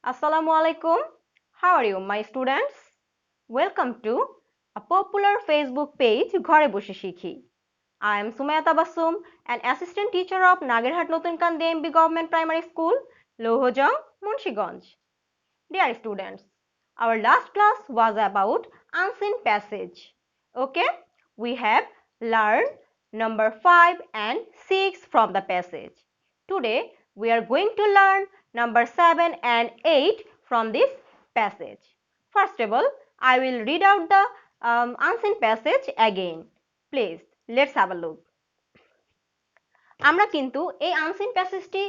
Assalamu alaikum. How are you, my students? Welcome to a popular Facebook page, Ghore Boshe Shikhi. I am Sumaya Tabassum, an assistant teacher of Nagerhat Notunkan DMB Government Primary School, Lohojang, Munshiganj. Dear students, our last class was about unseen passage. Okay, we have learned number 5 and 6 from the passage. Today, we are going to learn number 7 and 8 from this passage. First of all, I will read out the unseen passage again. Please, let's have a look. আমরা কিন্তু এই unseen প্যাসেজটি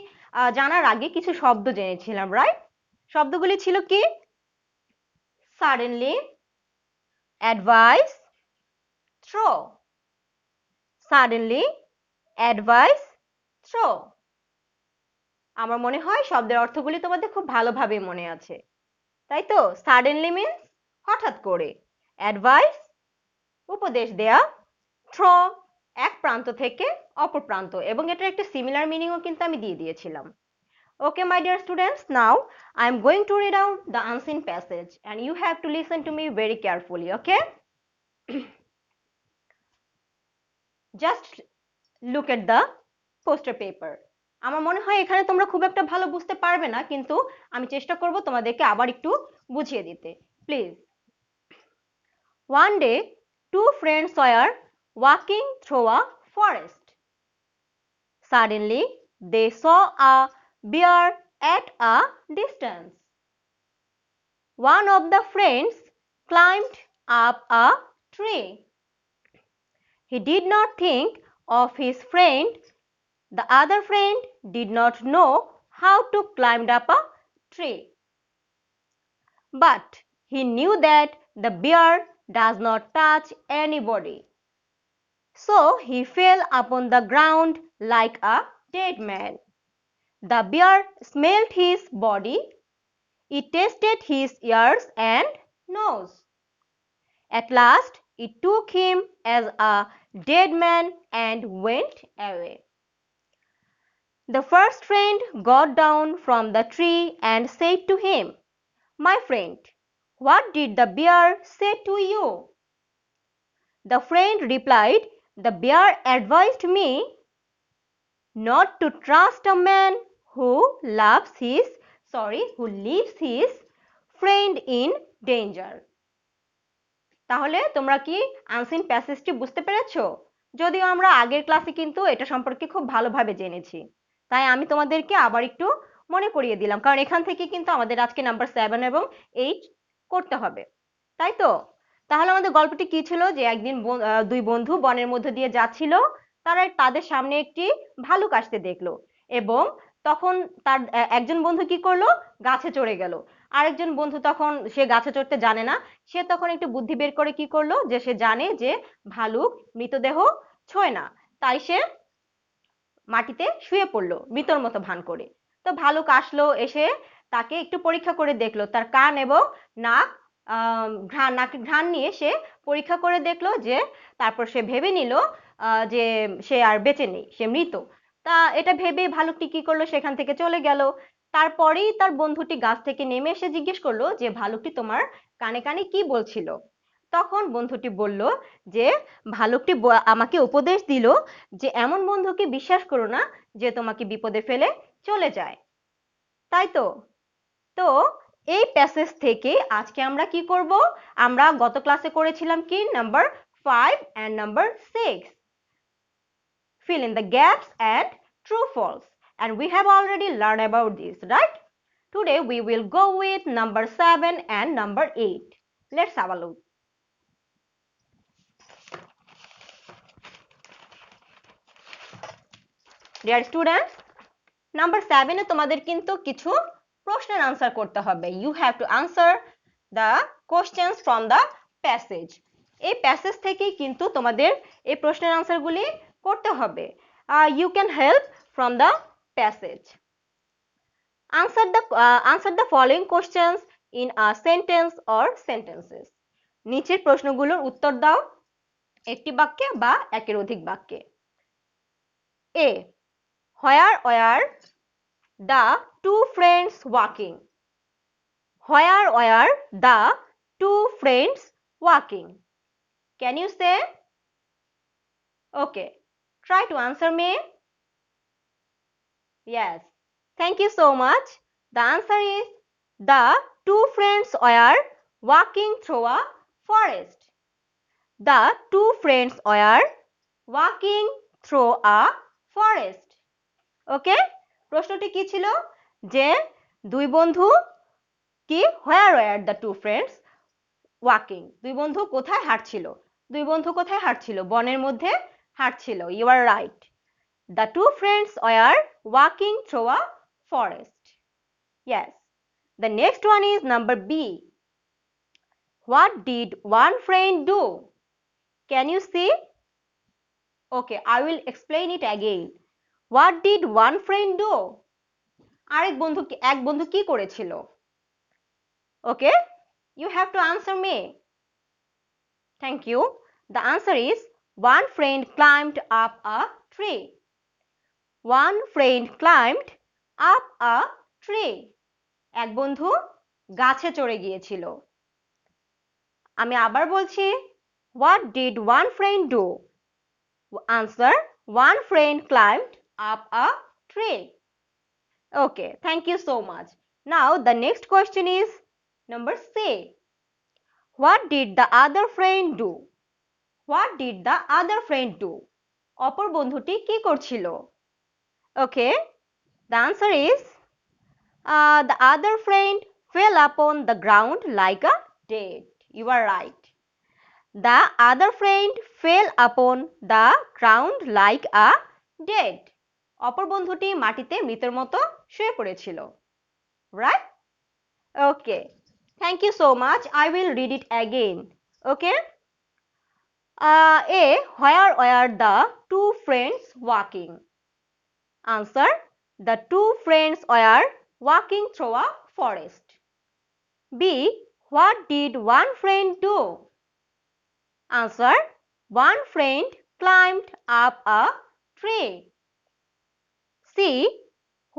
জানার আগে কিছু শব্দ জেনেছিলাম, right? শব্দগুলি ছিল কি? Suddenly, advice, throw. Suddenly, advice, throw. আমার মনে হয় শব্দের অর্থগুলি তোমাদের খুব ভালোভাবে মনে আছে, তাই তো? সাডেনলি মিন্স হঠাৎ করে, অ্যাডভাইস উপদেশ দেয়া, থ্রো এক প্রান্ত থেকে অপর প্রান্ত, এবং এটার একটা সিমিলার মিনিংও কিন্তু আমি দিয়ে দিয়েছিলাম। Okay, my dear students, now I am going to read out the unseen passage and you have to listen to me very carefully, okay? Just look at the poster paper. আমার মনে হয় এখানে তোমরা খুব একটা ভালো বুঝতে পারবে না, কিন্তু আমি চেষ্টা করব তোমাদেরকে আবার একটু বুঝিয়ে দিতে। Please. One day, two friends were walking through a forest. Suddenly, they saw a bear at a distance. One of the friends climbed up a tree. He did not think of his friend. The other friend did not know how to climb up a tree. But he knew that the bear does not touch anybody. So he fell upon the ground like a dead man. The bear smelled his body. It tasted his ears and nose. At last, it took him as a dead man and went away. The first friend got down from the tree and said to him, "My friend, what did the bear say to you?" The friend replied, "The bear advised me not to trust a man who leaves his friend in danger." তাহলে তোমরা কি unseen প্যাসেজটি বুঝতে পেরেছো? যদিও আমরা আগের ক্লাসে কিন্তু এটা সম্পর্কে খুব ভালোভাবে জেনেছি, তাই আমি তোমাদেরকে আবার একটু মনে করিয়ে দিলাম, কারণ এখান থেকে কিন্তু আমাদের আজকে নাম্বার 7 এবং 8 করতে হবে, তাই তো? তাহলে আমাদের গল্পটি কি ছিল? যে একদিন দুই বন্ধু বনের মধ্যে দিয়ে যাচ্ছিল, তাদের সামনে একটি ভালুক আসতে দেখলো, এবং তখন তার একজন বন্ধু কি করলো? গাছে চড়ে গেল। আরেকজন বন্ধু তখন সে গাছে চড়তে জানে না, সে তখন একটু বুদ্ধি বের করে কি করলো, যে সে জানে যে ভালুক মৃতদেহ ছোঁয় না, তাই সে মাটিতে শুয়ে পড়লো মৃতর মতো ভান করে। তো ভালুক আসলো, এসে তাকে একটু পরীক্ষা করে দেখলো, তার কান এবং নাক নাকের ঘ্রাণ নিয়ে সে পরীক্ষা করে দেখলো, যে তারপর সে ভেবে নিল যে সে আর বেঁচে নেই, সে মৃত। তা এটা ভেবে ভালুকটি কি করলো? সেখান থেকে চলে গেল। তারপরেই তার বন্ধুটি গাছ থেকে নেমে এসে জিজ্ঞেস করলো যে ভালুকটি তোমার কানে কানে কি বলছিল? তখন বন্ধুটি বলল যে ভালুকটি আমাকে উপদেশ দিল যে এমন বন্ধুকে বিশ্বাস করো না যে তোমাকে বিপদে ফেলে চলে যায়। তাই তো? তো এই প্যাসেজ থেকে আজকে আমরা কি করব? আমরা গত ক্লাসে করেছিলাম কি? Number 5 and number 6. Fill in the gaps and true false. And we have already learned about this, right? Today we will go with number 7 and number 8. Let's have a look. Dear students, number 7 এ তোমাদের কিন্তু কিছু প্রশ্নের answer করতে হবে। You have to answer the questions from the passage. এই passage থেকেই কিন্তু তোমাদের এই প্রশ্নের আনসারগুলি করতে হবে। You can help from the passage. Answer the following questions in a sentence or sentences. নিচের প্রশ্নগুলোর উত্তর দাও একটি বাক্যে বা একের অধিক বাক্যে। A. Where were the two friends walking? where were the two friends walking? Can you say? Okay, try to answer me. Yes, thank you so much. The answer is the two friends were walking through a forest. The two friends were walking through a forest. Okay? প্রশ্নটি কি ছিল? যে দুই বন্ধু কি where were the two friends walking? দুই বন্ধু কোথায় হাঁটছিল? দুই বন্ধু কোথায় হাঁটছিল? বনের মধ্যে হাঁটছিল. You are right. The two friends were walking through a forest. Yes. The next one is number B. What did one friend do? Can you see? Okay, I will explain it again. What did one friend do? এক বন্ধু কি করেছিল? Okay, you have to answer me. Thank you. The answer is one friend climbed up a tree. One friend climbed up a tree. এক বন্ধু গাছে চড়ে গিয়েছিল. আমি আবার বলছি, what did one friend do? Answer, one friend climbed up a tree. Okay, thank you so much. Now the next question is number C. What did the other friend do? What did the other friend do? অপর বন্ধুটি কি করছিল? Okay, the answer is the other friend fell upon the ground like a dead. You are right. The other friend fell upon the ground like a dead. অপর বন্ধুটি মাটিতে মৃতের মতো শুয়ে পড়েছিল. Right? Okay. Thank you so much. I will read it again. Okay? A. Where were the two friends walking? Answer. The two friends were walking through a forest. B. What did one friend do? Answer. One friend climbed up a tree. C.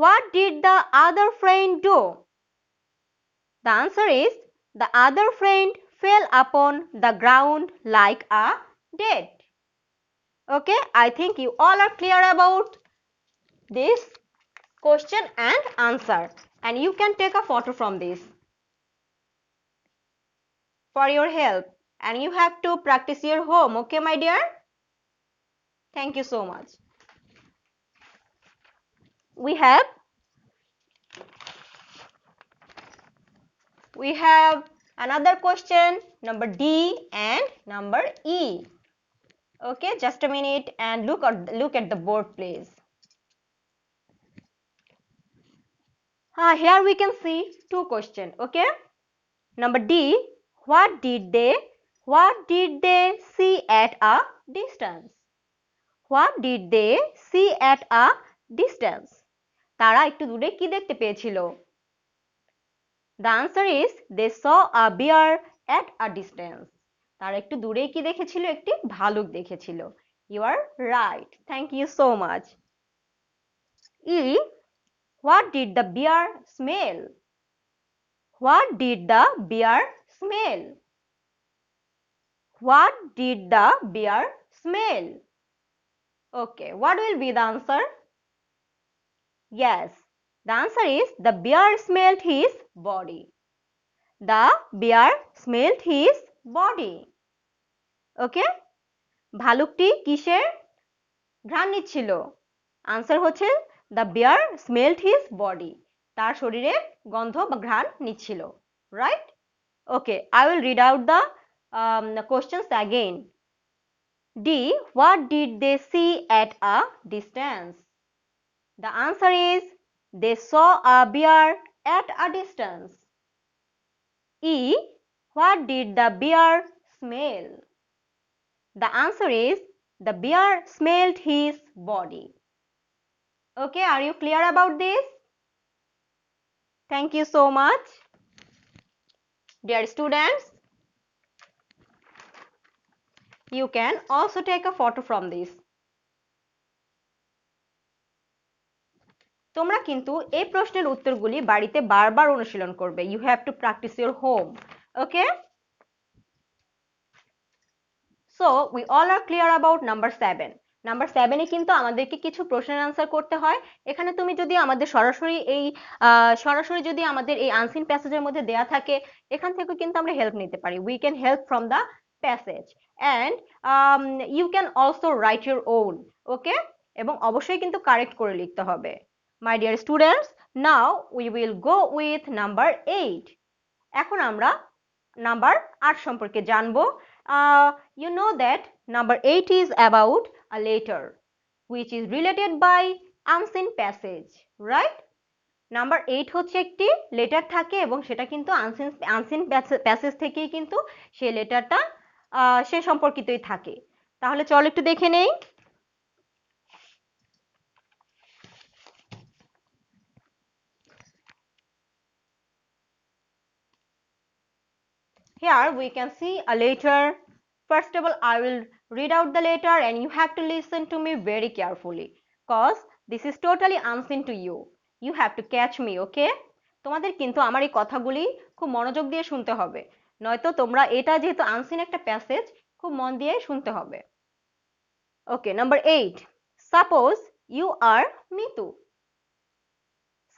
What did the other friend do? The answer is the other friend fell upon the ground like a dead. Okay, I think you all are clear about this question and answer, and you can take a photo from this for your help, and you have to practice your home. Okay, my dear? Thank you so much. We have another question, number D and number E. Okay, just a minute and look at the board, please. Here we can see two questions. Okay, number D. What did they see at a distance? What did they see at a distance? তারা একটু দূরে কি দেখতে পেয়েছিল? The answer is they saw a bear at a distance. তারা একটু দূরে কি দেখেছিল? একটি ভালুক দেখেছিল. You are right. Thank you so much. E. What did the bear smell? What did the bear smell? What did the bear smell? Okay, what will be the answer? Yes, the answer is the bear smelled his body. The bear smelled his body. Okay? ভালুকটি কিসের ঘ্রাণ নিচ্ছিল? Answer হচ্ছে the bear smelled his body. তার শরীরের গন্ধ বা ঘ্রাণ নিচ্ছিল. Right? Okay, I will read out the questions again. D. What did they see at a distance? The answer is they saw a bear at a distance. E. What did the bear smell? The answer is the bear smelled his body. Okay, are you clear about this? Thank you so much. Dear students, you can also take a photo from this. তোমরা কিন্তু এই প্রশ্নের উত্তরগুলি বাড়িতে বারবার অনুশীলন করবে। You have to practice your home. Okay, so we all are clear about number 7। Number 7-এ কিন্তু আমাদেরকে কিছু প্রশ্নের আনসার করতে হয়। এখানে তুমি যদি আমাদের সরাসরি যদি আমাদের এই আনসিন প্যাসেজের মধ্যে দেয়া থাকে, এখান থেকে কিন্তু আমরা হেল্প নিতে পারি। We can help from the passage and you can also write your own. Okay, এবং অবশ্যই কিন্তু কারেক্ট করে লিখতে হবে। My dear students, now we will go with number 8। এখন আমরা নাম্বার 8 সম্পর্কে জানবো। You know that number 8 is about a letter which is related by unseen passage, right? Number 8 হচ্ছে একটি লেটার থাকে এবং সেটা কিন্তু আনসিন প্যাসেজ থেকেই কিন্তু সেই লেটারটা সে সম্পর্কিতই থাকে। তাহলে চল একটু দেখে নেই। Here we can see a letter. First of all, I will read out the letter and you have to listen to me very carefully because this is totally unseen to you. You have to catch me, okay? তোমাদের কিন্তু আমার এই কথাগুলি খুব মনোযোগ দিয়ে শুনতে হবে, নয়তো তোমরা এটা যেহেতু আনসিন একটা প্যাসেজ, খুব মন দিয়ে শুনতে হবে। ওকে, number 8। Suppose you are Mitu.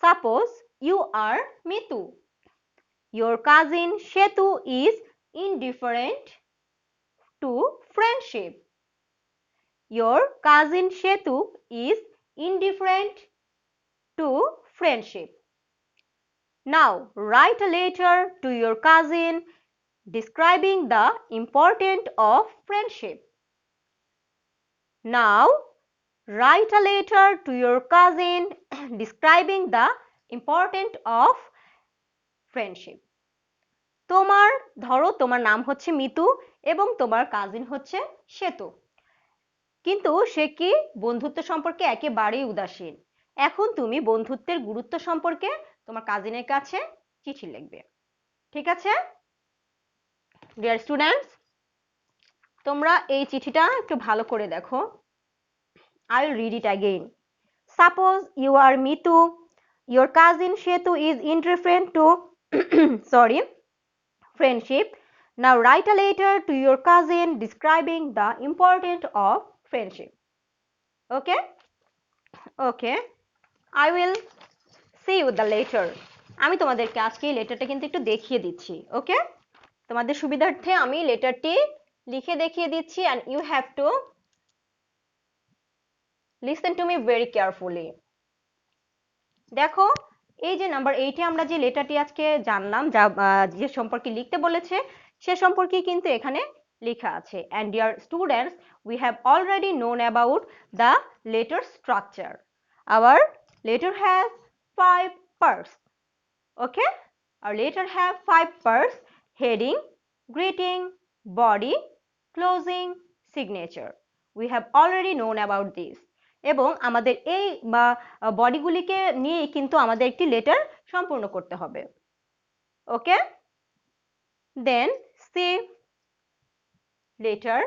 Suppose you are Mitu. Your cousin Shetu is indifferent to friendship. Your cousin Shetu is indifferent to friendship. Now write a letter to your cousin describing the importance of friendship. Now write a letter to your cousin describing the importance of friendship. তোমার নাম হচ্ছে মিতু এবং তোমার cousin হচ্ছে সেতু, কিন্তু সে কি বন্ধুত্ব সম্পর্কে একেবারেই উদাসীন। এখন তুমি বন্ধুত্বের গুরুত্ব সম্পর্কে তোমার কাজিনের কাছে চিঠি লিখবে। ঠিক আছে ডিয়ার স্টুডেন্টস, তোমরা এই চিঠিটা একটু ভালো করে দেখো। I will read it again. Suppose you are Mitu. Your cousin Shetu is indifferent to friendship. Now write a letter to your cousin describing the importance of friendship. Okay? Okay. I will see you the letter. আমি তোমাদেরকে আজকে এই লেটারটা কিন্তু একটু দেখিয়ে দিচ্ছি। ওকে, তোমাদের সুবিধার্থে আমি লেটারটি লিখে দেখিয়ে দিচ্ছি and you have to listen to me very carefully. দেখো, এই যে নাম্বার 8-এ আমরা যে লেটারটি আজকে জানলাম, যে সম্পর্কে লিখতে বলেছে সে সম্পর্কে কিন্তু এখানে লেখা আছে। and dear students, we have already known about the letter structure. Our letter has 5 parts. Okay, our letter have 5 parts: heading, greeting, body, closing, signature. We have already known about this. এবং আমাদের এই বডিগুলিকে নিয়ে কিন্তু আমাদের একটি letter সম্পূর্ণ করতে হবে। Okay, then see letter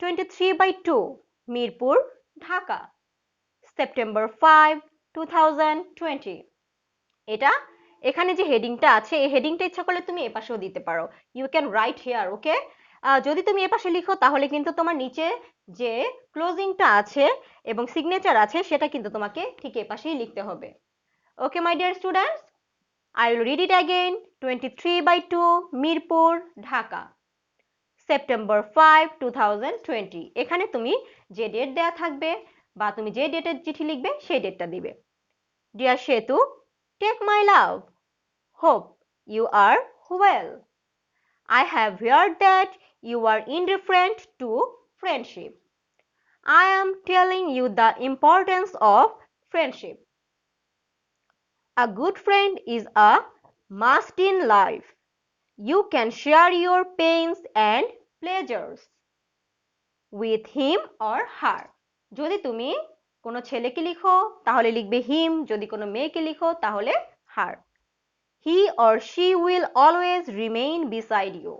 23/2 Mirpur, Dhaka, September 5, 2020। এটা এখানে যে হেডিংটা আছে এই হেডিংটা ইচ্ছা করলে তুমি এ পাশেও দিতে পারো। You can write here. Okay, যদি তুমি এ পাশে লিখো তাহলে কিন্তু তোমার নিচে যে ক্লোজিংটা আছে এবং সিগনেচার আছে সেটা কিন্তু তোমাকে ঠিক এ পাশেই লিখতে হবে। Okay my dear students, I will read it again. 23/2 Mirpur, Dhaka, September 5, 2020। এখানে তুমি যে ডেট দেয়া থাকবে বা তুমি যে ডেটের চিঠি লিখবে সেই ডেটটা দিবে। ডিয়ার সেতু, take my love. Hope you are well. I have heard that you are indifferent to friendship. I am telling you the importance of friendship. A good friend is a must in life. You can share your pains and pleasures with him or her. যদি তুমি কোনো ছেলেকে লিখো তাহলে লিখবে হিম, যদি কোনো মেয়েকে লিখো তাহলে হার। He or she will always remain beside you.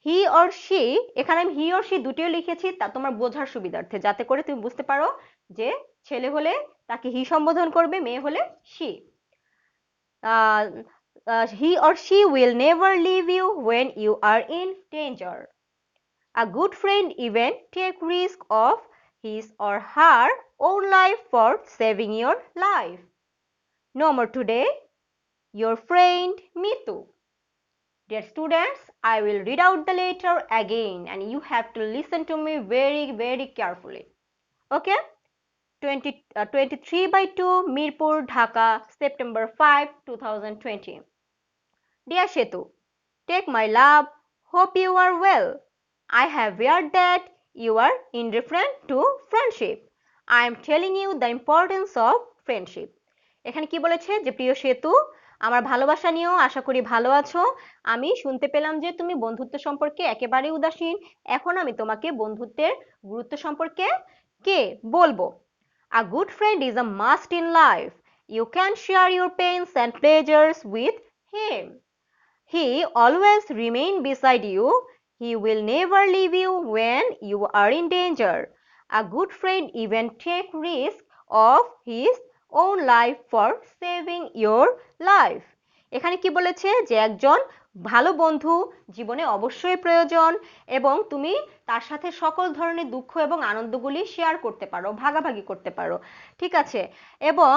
He or she, এখানে আমি he or she দুটিও লিখেছি তা তোমার বোঝার সুবিধার্থে, যাতে করে তুমি বুঝতে পারো যে ছেলে হলে তাকে হি সম্বোধন করবে, মেয়ে হলে she. He or she will never leave you when you are in danger. A good friend even take risk of his or her own life for saving your life. No more today, your friend Mitu. Dear students, I will read out the letter again and you have to listen to me very, very carefully. Okay? 23/2 Mirpur, Dhaka, September 5, 2020. Dear Shetu, take my love. Hope you are well. I have heard that you are indifferent to friendship. I am telling you the importance of friendship. এখানে কি বলেছে যে প্রিয় সেতু, আমার ভালোবাসা নিয়েও আশা করি ভালো আছো। আমি শুনতে পেলাম যে তুমি বন্ধুত্ব সম্পর্কে একেবারেই উদাসীন। এখন আমি তোমাকে বন্ধুত্বের গুরুত্ব সম্পর্কে বলবো। A good friend is a must in life. You can share your pains and pleasures with him. He always remain beside you. He will never leave you when you are in danger. A good friend even take risk of his own life for saving your life. এখানে কি বলেছে যে একজন ভালো বন্ধু জীবনে অবশ্যই প্রয়োজন এবং তুমি তার সাথে সকল ধরনের দুঃখ এবং আনন্দগুলি শেয়ার করতে পারো, ভাগাভাগি করতে পারো, ঠিক আছে? এবং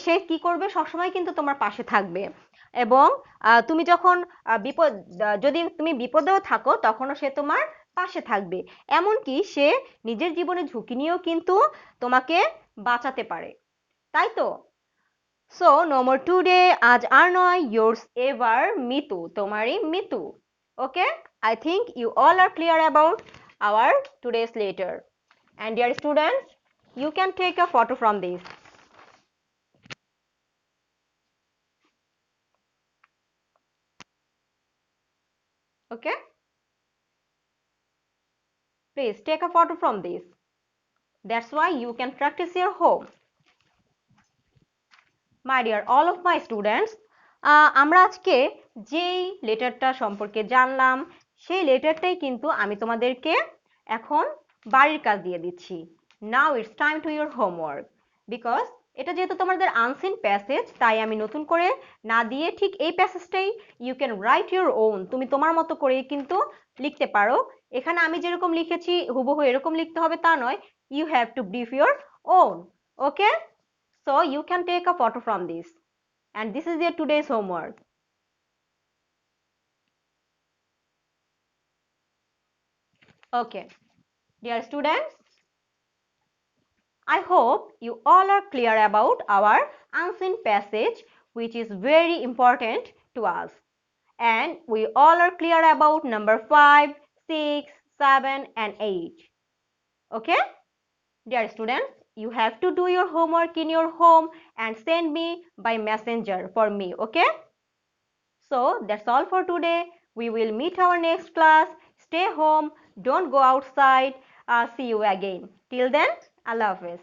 সে কি করবে, সবসময় কিন্তু তোমার পাশে থাকবে এবং তুমি যখন যদি তুমি বিপদেও থাকো তখনও সে তোমার পাশে থাকবে, এমনকি সে নিজের জীবনে ঝুঁকি নিয়েও কিন্তু তোমাকে বাঁচাতে পারে, তাই তো? সো নো মোর টুডে, আজ আর নয়, yours ever মিতু, তোমারই মিতু। ওকে, I think you all are clear about our today's letter. And dear students, you can take a photo from this. Okay, please take a photo from this. That's why you can practice your home. My dear all of my students, আমরা আজকে যেই লেটারটা সম্পর্কে জানলাম সেই লেটারটাই কিন্তু আমি তোমাদেরকে এখন বাড়ির কাজ দিয়ে দিচ্ছি। Now it's time to your homework because এটা যেহেতু তোমাদের আনসিন প্যাসেজ, তাই আমি নতুন করে না দিয়ে ঠিক এই প্যাসেজটাই you can write your own, তুমি তোমার মতো করেই কিন্তু লিখতে পারো। এখানে আমি যেরকম লিখেছি হুবহু এরকম লিখতে হবে তা নয়, you have to brief your own. Okay, so you can take a photo from this and this is your today's homework. Okay, dear students, I hope you all are clear about our unseen passage which is very important to us, and we all are clear about number 5, 6, 7 and 8. Okay, dear students, you have to do your homework in your home and send me by messenger for me. Okay, so that's all for today. We will meet our next class. Stay home, don't go outside. See you again. Till then, Allah Hafiz.